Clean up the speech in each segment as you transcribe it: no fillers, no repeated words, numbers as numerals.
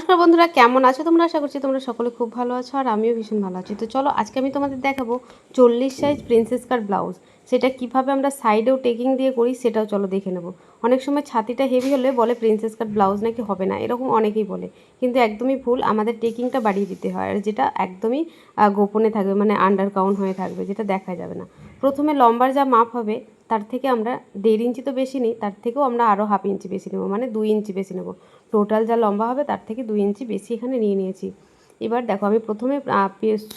নমস্কার বন্ধুরা, কেমন আছো তোমরা? আশা করছি তোমরা সকলে খুব ভালো আছো আর আমিও ভীষণ ভালো আছি। তো চলো আজকে আমি তোমাদের দেখাবো 40 সাইজ প্রিন্সেস কাট ব্লাউজ। সেটা কিভাবে আমরা সাইডেও টেকিং দিয়ে করি সেটাও চলো দেখে নেব। অনেক সময় ছাতিটা হেভি হলে বলে প্রিন্সেস কাট ব্লাউজ নাকি হবে না, এরকম অনেকেই বলে, কিন্তু একদমই ভুল। আমাদের টেকিংটা বাড়িয়ে দিতে হয়, আর যেটা একদমই গোপনে থাকবে, মানে আন্ডার কাউন্ট হয়ে থাকবে, যেটা দেখা যাবে না। প্রথমে লম্বার যা মাপ হবে তার থেকে আমরা 1.5 ইঞ্চি তো বেশি নিই, তার থেকেও আমরা আরও হাফ ইঞ্চি বেশি নেবো, মানে 2 ইঞ্চি বেশি নেবো। টোটাল যা লম্বা হবে তার থেকে 2 ইঞ্চি বেশি এখানে নিয়ে নিয়েছি। এবার দেখো আমি প্রথমে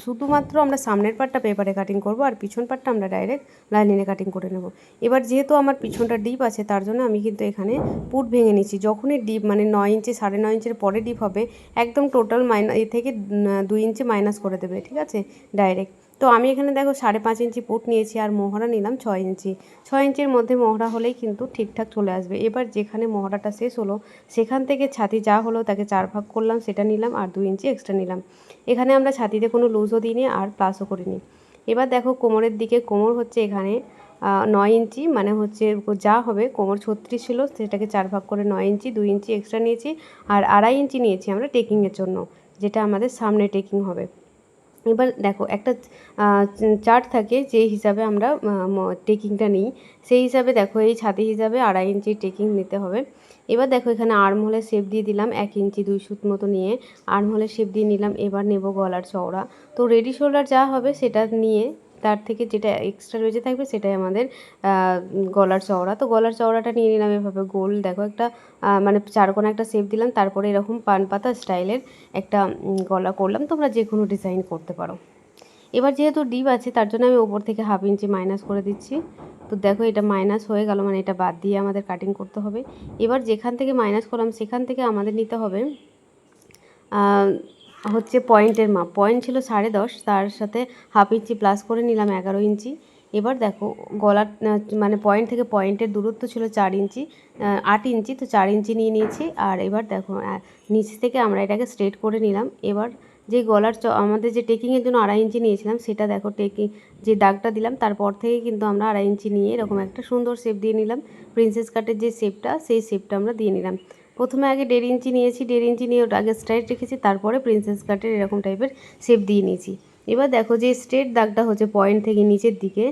শুধুমাত্র আমরা সামনের পার্টটা পেপারে কাটিং করব, আর পিছন পার্টটা আমরা ডাইরেক্ট লাইনিংয়ে কাটিং করে নেব। এবার যেহেতু আমার পিছনটা ডিপ আছে তার জন্য আমি কিন্তু এখানে পুট ভেঙে নিচ্ছি। যখনই ডিপ মানে 9 ইঞ্চি 9.5 ইঞ্চির পরে ডিপ হবে, একদম টোটাল এ থেকে 2 ইঞ্চি মাইনাস করে দেবে, ঠিক আছে, ডাইরেক্ট। তো আমি এখানে দেখো 5.5 ইঞ্চি পুট নিয়েছি আর মোহরা নিলাম 6 ইঞ্চি। 6 ইঞ্চির মধ্যে মোহরা হলেই কিন্তু ঠিকঠাক চলে আসবে। এবার যেখানে মোহরাটা শেষ হলো সেখান থেকে ছাতি যা হলো তাকে 4 ভাগ করলাম, সেটা নিলাম, আর 2 ইঞ্চি এক্সট্রা নিলাম। এখানে আমরা ছাতিতে কোনো লুজও দিইনি আর প্লাসও করিনি। এবার দেখো কোমরের দিকে, কোমর হচ্ছে এখানে 9 ইঞ্চি, মানে হচ্ছে যা হবে, কোমর 36 ছিল, সেটাকে 4 ভাগ করে 9 ইঞ্চি, 2 ইঞ্চি এক্সট্রা নিয়েছি, আর 2.5 ইঞ্চি নিয়েছি আমরা টেকিংয়ের জন্য, যেটা আমাদের সামনে টেকিং হবে। এবার দেখো একটা চার্ট থাকে যে হিসাবে আমরা টেকিংটা নিই, সেই হিসাবে দেখো এই ছাতি হিসাবে 2.5 ইঞ্চি টেকিং নিতে হবে। এবার দেখো এখানে আর্মহোলের শেপ দিয়ে দিলাম 1 ইঞ্চি 2 সুত মতো নিয়ে আর্মহোলের শেপ দিয়ে নিলাম। এবার নেব গলার চওড়া। তো রেডি শোল্ডার যা হবে সেটা নিয়ে তার থেকে যেটা এক্সট্রা রয়েছে থাকবে সেটাই আমাদের গলার চওড়া। তো গলার চওড়াটা নিয়ে নিলাম এভাবে গোল, দেখো একটা মানে চারকোনা একটা শেপ দিলাম, তারপরে এরকম পান পাতা স্টাইলের একটা গলা করলাম। তোমরা যে কোনো ডিজাইন করতে পারো। এবার যেহেতু ডিপ আছে তার জন্য আমি ওপর থেকে 1/2 ইঞ্চি মাইনাস করে দিচ্ছি। তো দেখো এটা মাইনাস হয়ে গেল, মানে এটা বাদ দিয়ে আমাদের কাটিং করতে হবে। এবার যেখান থেকে মাইনাস করলাম সেখান থেকে আমাদের নিতে হবে হচ্ছে পয়েন্টের মাপ। পয়েন্ট ছিল 10.5, তার সাথে 1/2 ইঞ্চি প্লাস করে নিলাম 11 ইঞ্চি। এবার দেখো গলার মানে পয়েন্ট থেকে পয়েন্টের দূরত্ব ছিল 4 ইঞ্চি 8 ইঞ্চি, তো 4 ইঞ্চি নিয়ে নিয়েছি। আর এবার দেখো নিচ থেকে আমরা এটাকে স্ট্রেট করে নিলাম। এবার যে গলার আমাদের যে টেকিংয়ের জন্য 2.5 ইঞ্চি নিয়েছিলাম, সেটা দেখো টেকিং যে দাগটা দিলাম তারপর থেকে কিন্তু আমরা 2.5 ইঞ্চি নিয়ে এরকম একটা সুন্দর শেপ দিয়ে নিলাম। প্রিন্সেস কাটের যে শেপটা, সেই শেপটা আমরা দিয়ে নিলাম। প্রথমে আগে 1.5 ইঞ্চি নিয়েছি, 1.5 ইঞ্চি নিয়ে ওটা আগে স্ট্রেট রেখেছি, তারপরে প্রিন্সেস কাটের এরকম টাইপের শেপ দিয়ে নিয়েছি। এবার দেখো যে স্ট্রেট দাগটা হচ্ছে পয়েন্ট থেকে নিচের দিকে,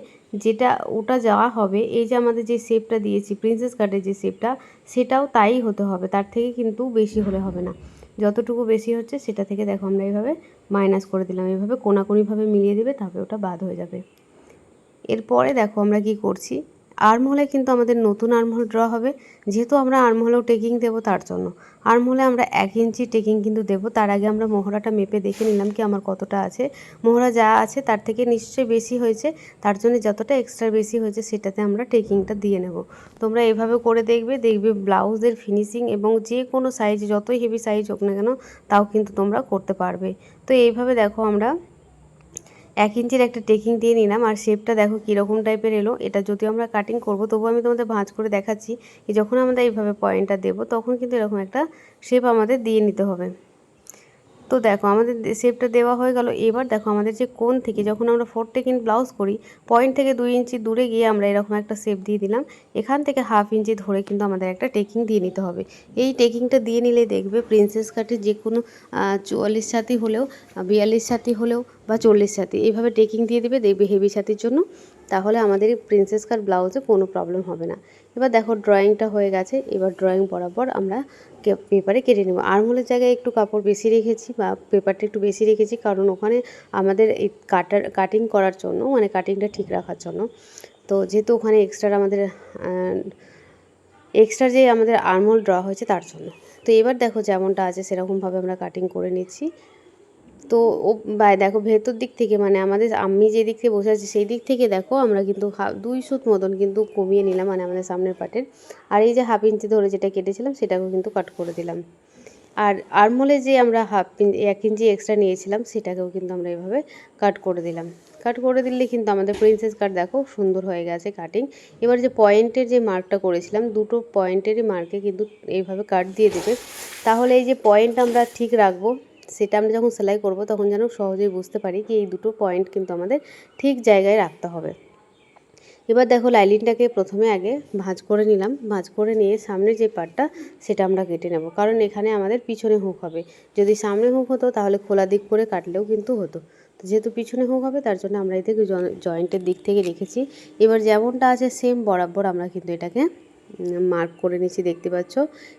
যেটা ওটা যাওয়া হবে, এই যে আমাদের যে শেপটা দিয়েছি প্রিন্সেস কাটের যে শেপটা, সেটাও তাই হতে হবে, তার থেকে কিন্তু বেশি হলে হবে না। যতটুকু বেশি হচ্ছে সেটা থেকে দেখো আমরা এইভাবে মাইনাস করে দিলাম, এইভাবে কোনাকুনিভাবে মিলিয়ে দেবে, তারপরে ওটা বাদ হয়ে যাবে। এরপরে দেখো আমরা কি করছি, আর্মহোলে কিন্তু আমাদের নতুন আর্মহোল ড্র হবে। যেহেতু আমরা আর্মহোলেও টেকিং দেবো, তার জন্য আর্মহোলে আমরা 1 ইঞ্চি টেকিং কিন্তু দেবো। তার আগে আমরা মোহরাটা মেপে দেখে নিলাম কি আমার কতটা আছে। মোহরা যা আছে তার থেকে নিশ্চয়ই বেশি হয়েছে, তার জন্য যতটা এক্সট্রা বেশি হয়েছে সেটাতে আমরা টেকিংটা দিয়ে নেব। তোমরা এভাবে করে দেখবে, দেখবে ব্লাউজের ফিনিশিং এবং যে কোনো সাইজ, যতই হেভি সাইজ হোক না কেন, তাও কিন্তু তোমরা করতে পারবে। তো এইভাবে দেখো আমরা 1 ইঞ্চির একটা টেকিং দিয়ে নিলাম, আর শেপটা দেখো কীরকম টাইপের এলো। এটা যদিও আমরা কাটিং করব, তবু আমি তোমাদের ভাঁজ করে দেখাচ্ছি যে যখন আমরা এইভাবে পয়েন্টটা দেবো তখন কিন্তু এরকম একটা শেপ আমাদের দিয়ে নিতে হবে। তো দেখো আমাদের শেপটা দেওয়া হয়ে গেল। এবার দেখো আমাদের যে কোণ থেকে যখন আমরা 4 টেকিং ব্লাউজ করি, পয়েন্ট থেকে 2 ইঞ্চি দূরে গিয়ে আমরা এরকম একটা শেপ দিয়ে দিলাম। এখান থেকে 1/2 ইঞ্চি ধরে কিন্তু আমাদের একটা টেকিং দিয়ে নিতে হবে। এই টেকিংটা দিয়ে নিলে দেখবে প্রিন্সেস কাটের যে কোনো 44 ছাতি হলেও, 42 ছাতি হলেও বা 40 ছাতি, এইভাবে টেকিং দিয়ে দেবে, দেখবে হেভি ছাতির জন্য, তাহলে আমাদের এই প্রিন্সেস কাট ব্লাউজে কোনো প্রবলেম হবে না। এবার দেখো ড্রয়িংটা হয়ে গেছে। এবার ড্রয়িং বরাবর আমরা পেপারে কেটে নেব। আর্মহোলের জায়গায় একটু কাপড় বেশি রেখেছি বা পেপারটা একটু বেশি রেখেছি, কারণ ওখানে আমাদের এই কাটিং করার জন্য, মানে কাটিংটা ঠিক রাখার জন্য। তো যেহেতু ওখানে এক্সট্রা যে আমাদের আর্মহোল ড্র হয়েছে তার জন্য। তো এবার দেখো যেমনটা আছে সেরকমভাবে আমরা কাটিং করে নিচ্ছি। তো ও দেখো ভেতর দিক থেকে, মানে আমাদের আমি যে দিক থেকে বসে আছি সেই দিক থেকে দেখো আমরা কিন্তু 2 সুত মতন কিন্তু কমিয়ে নিলাম, মানে আমাদের সামনের পাটের। আর এই যে 1/2 ইঞ্চি ধরে যেটা কেটেছিলাম সেটাকেও কিন্তু কাট করে দিলাম। আর আর্মহোলে যে আমরা 1 ইঞ্চি এক্সট্রা নিয়েছিলাম সেটাকেও কিন্তু আমরা এভাবে কাট করে দিলাম। কাট করে দিলে কিন্তু আমাদের প্রিন্সেস কাট দেখো সুন্দর হয়ে গেছে কাটিং। এবার যে পয়েন্টের যে মার্কটা করেছিলাম, দুটো পয়েন্টেরই মার্কে কিন্তু এইভাবে কাট দিয়ে দেবে, তাহলে এই যে পয়েন্ট আমরা ঠিক রাখবো, সেটা আমরা যখন সেলাই করব তখন যেন সহজেই বুঝতে পারি কি এই দুটো পয়েন্ট কিন্তু আমাদের ঠিক জায়গায় রাখতে হবে। এবার দেখো লাইলিনটাকে প্রথমে আগে ভাঁজ করে নিলাম, ভাঁজ করে নিয়ে সামনে যে পার্টটা সেটা আমরা কেটে নেব, কারণ এখানে আমাদের পিছনে হুক হবে। যদি সামনে হুক হতো তাহলে খোলা দিক করে কাটলেও কিন্তু হতো, তো যেহেতু পিছনে হুক হবে তার জন্য আমরা এদিকে জয়েন্টের দিক থেকে রেখেছি। এবার যেমনটা আছে সেম বরাবর আমরা কিন্তু এটাকে মার্ক করে নিচ্ছি, দেখতে পাচ্ছ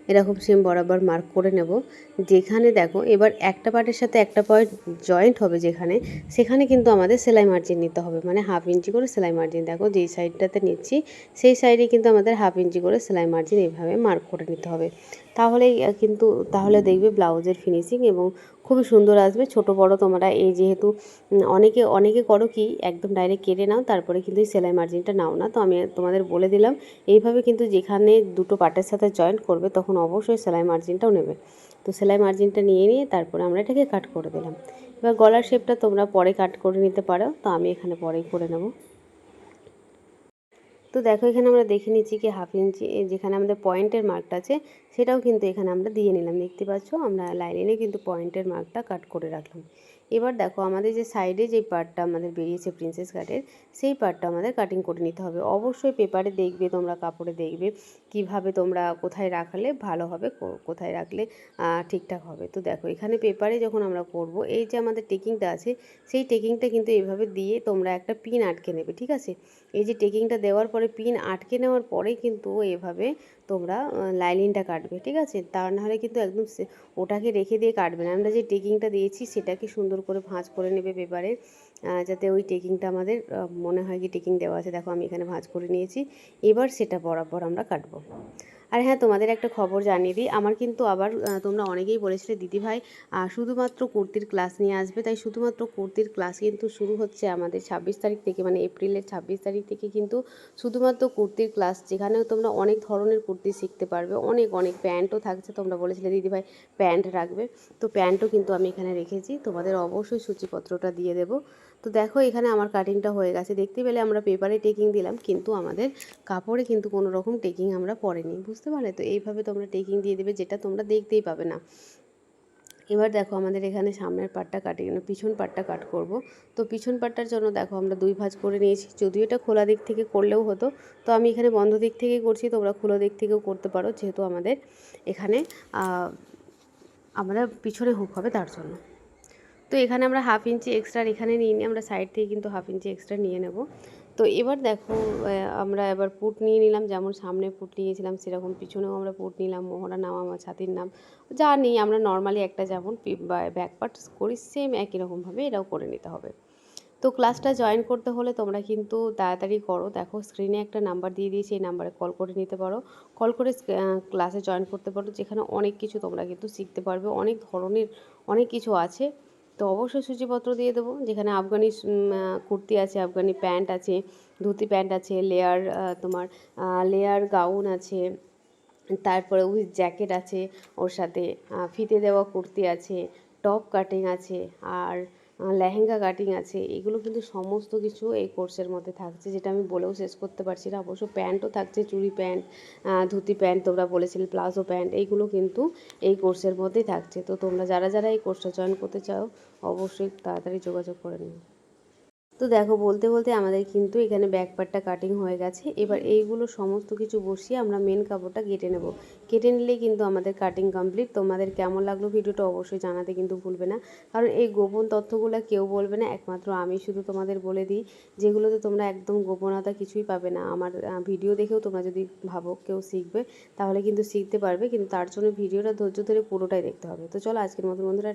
এরকম সেম বরাবর মার্ক করে নেব। যেখানে দেখো এবার একটা পার্টের সাথে একটা পয়েন্ট জয়েন্ট হবে যেখানে, সেখানে কিন্তু আমাদের সেলাই মার্জিন নিতে হবে, মানে 1/2 ইঞ্চি করে সেলাই মার্জিন। দেখো যেই সাইডটাতে নিচ্ছি সেই সাইডে কিন্তু আমাদের 1/2 ইঞ্চি করে সেলাই মার্জিন এইভাবে মার্ক করে নিতে হবে। তাহলেই কিন্তু তাহলে দেখবে ব্লাউজের ফিনিশিং এবং খুবই সুন্দর আসবে। ছোট বড় তোমরা এই যেহেতু অনেকে অনেকে করো কি একদম ডাইরেক্ট কেটে নাও তারপরে কিন্তু এই সেলাই মার্জিনটা নাও না, তো আমি তোমাদের বলে দিলাম এইভাবে কিন্তু যেখানে দুটো পার্টের সাথে জয়েন্ট করবে তখন অবশ্যই সেলাই মার্জিনটাও নেবে। তো সেলাই মার্জিনটা নিয়ে তারপরে আমরা এটাকে কাট করে দিলাম। এবার গলার শেপটা তোমরা পরে কাট করে নিতে পারো, তো আমি এখানে পরেই করে নেব। তো দেখো এখানে আমরা দেখে নিচ্ছি কি 1/2 ইঞ্চি যেখানে আমাদের পয়েন্টের মার্কটা আছে সেটাও কিন্তু এখানে আমরা দিয়ে নিলাম। দেখতে পাচ্ছ আমরা লাইনে কিন্তু পয়েন্টের মার্কটা কাট করে রাখলাম। এবার দেখো আমাদের যে সাইডে যে পার্টটা আমাদের বেরিয়েছে প্রিন্সেস কাটের, সেই পার্টটা আমাদের কাটিং করে নিতে হবে। অবশ্যই পেপারে দেখবে তোমরা, কাপড়ে দেখবে কিভাবে তোমরা কোথায় রাখলে ভালো হবে, কোথায় রাখলে ঠিকঠাক হবে। তো দেখো এখানে পেপারে যখন আমরা করব, এই যে আমাদের টেকিংটা আছে সেই টেকিংটা কিন্তু এইভাবে দিয়ে তোমরা একটা পিন আটকে নেবে, ঠিক আছে। এই যে টেকিংটা দেওয়ার পরে পিন আটকে নেওয়ার পরেই কিন্তু এভাবে তোমরা লাইনিংটা কাটবে, ঠিক আছে। তা নাহলে কিন্তু একদম ওটাকে রেখে দিয়ে কাটবে না। আমরা যে টেকিংটা দিয়েছি সেটাকে সুন্দর করে ভাঁজ করে নেবে পেপারে, যাতে ওই টেকিংটা আমাদের মনে হয় কি টেকিং দেওয়া আছে। দেখো আমি এখানে ভাঁজ করে নিয়েছি, এবার সেটা বরাবর আমরা কাটবো। আর হ্যাঁ, তোমাদের একটা খবর জানিয়ে দিই, আমার কিন্তু আবার তোমরা অনেকেই বলেছিলে দিদিভাই শুধুমাত্র কুর্তির ক্লাস নিয়ে আসবে, তাই শুধুমাত্র কুর্তির ক্লাস কিন্তু শুরু হচ্ছে আমাদের 26 তারিখ থেকে, মানে এপ্রিলের 26 তারিখ থেকে কিন্তু শুধুমাত্র কুর্তির ক্লাস, যেখানেও তোমরা অনেক ধরনের কুর্তি শিখতে পারবে। অনেক অনেক প্যান্টও থাকছে, তোমরা বলেছিলে দিদিভাই প্যান্ট রাখবে, তো প্যান্টও কিন্তু আমি এখানে রেখেছি, তোমাদের অবশ্যই সূচিপত্রটা দিয়ে দেবো। তো দেখো এখানে আমার কাটিংটা হয়ে গেছে, দেখতে পেলে আমরা পেপারে টেকিং দিলাম কিন্তু আমাদের কাপড়ে কিন্তু কোনো রকম টেকিং আমরা পরেনি, বুঝতে পারলে। তো এইভাবে তোমরা টেকিং দিয়ে দেবে, যেটা তোমরা দেখতেই পাবে না। এবার দেখো আমাদের এখানে সামনের পাটটা কাটি না, পিছন পাটটা কাট করব। তো পিছন পাটটার জন্য দেখো আমরা 2 ভাঁজ করে নিয়েছি, যদিও এটা খোলা দিক থেকে করলেও হতো, তো আমি এখানে বন্ধ দিক থেকে করছি, তোমরা খোলা দিক থেকেও করতে পারো, যেহেতু আমাদের এখানে আমরা পিছনে হুক হবে তার জন্য। তো এখানে আমরা 1/2 ইঞ্চি এক্সট্রা এখানে নিয়ে নিই, আমরা সাইড থেকে কিন্তু 1/2 ইঞ্চি এক্সট্রা নিয়ে নেব। তো এবার দেখো আমরা এবার পুট নিয়ে নিলাম, যেমন সামনে পুট নিয়েছিলাম সেরকম পিছনেও আমরা পুট নিলাম, মোহরা নাম আমার ছাতির নাম যা নিই আমরা নর্মালি একটা যেমন ব্যাক পার্ট করি সেম একই রকমভাবে এটাও করে নিতে হবে। তো ক্লাসটা জয়েন করতে হলে তোমরা কিন্তু তাড়াতাড়ি করো, দেখো স্ক্রিনে একটা নাম্বার দিয়ে দিয়েছি, এই নাম্বারে কল করে নিতে পারো, কল করে ক্লাসে জয়েন করতে পারো, যেখানে অনেক কিছু তোমরা কিন্তু শিখতে পারবে, অনেক ধরনের অনেক কিছু আছে। তো অবশ্যই সূচিপত্র দিয়ে দেবো, যেখানে আফগানি কুর্তি আছে, আফগানি প্যান্ট আছে, ধুতি প্যান্ট আছে, লেয়ার তোমার লেয়ার গাউন আছে, তারপরে উইথ জ্যাকেট আছে, ওর সাথে ফিতে দেওয়া কুর্তি আছে, টপ কাটিং আছে, আর লেহেঙ্গা কাটিং আছে। এগুলো কিন্তু সমস্ত কিছু এই কোর্সের মধ্যে থাকছে, যেটা আমি বলেও শেষ করতে পারছি না। অবশ্য প্যান্টও থাকছে, চুড়ি প্যান্ট, ধুতি প্যান্ট, তোমরা বলেছিলে প্লাজো প্যান্ট, এইগুলো কিন্তু এই কোর্সের মধ্যেই থাকছে। তো তোমরা যারা যারা এই কোর্সটা জয়েন করতে চাও অবশ্যই তাড়াতাড়ি যোগাযোগ করে নিও। তো দেখো বলতে বলতে আমাদের কিন্তু এখানে ব্যাক পার্টটা কাটিং হয়ে গেছে। এবার এইগুলো সমস্ত কিছু বসিয়ে আমরা মেন কাপড়টা কেটে নেব। কেটে নিলেই কিন্তু আমাদের কাটিং কমপ্লিট। তোমাদের কেমন লাগলো ভিডিওটা অবশ্যই জানাতে কিন্তু ভুলবে না, কারণ এই গোপন তথ্যগুলো কেউ বলবে না, একমাত্র আমি শুধু তোমাদের বলে দিই, যেগুলোতে তোমরা একদম গোপনতা কিছুই পাবে না। আমার ভিডিও দেখেও তোমরা যদি ভাবো কেউ শিখবে, তাহলে কিন্তু শিখতে পারবে, কিন্তু তার জন্য ভিডিওটা ধৈর্য ধরে পুরোটাই দেখতে হবে। তো চলো আজকের মতো বন্ধুরা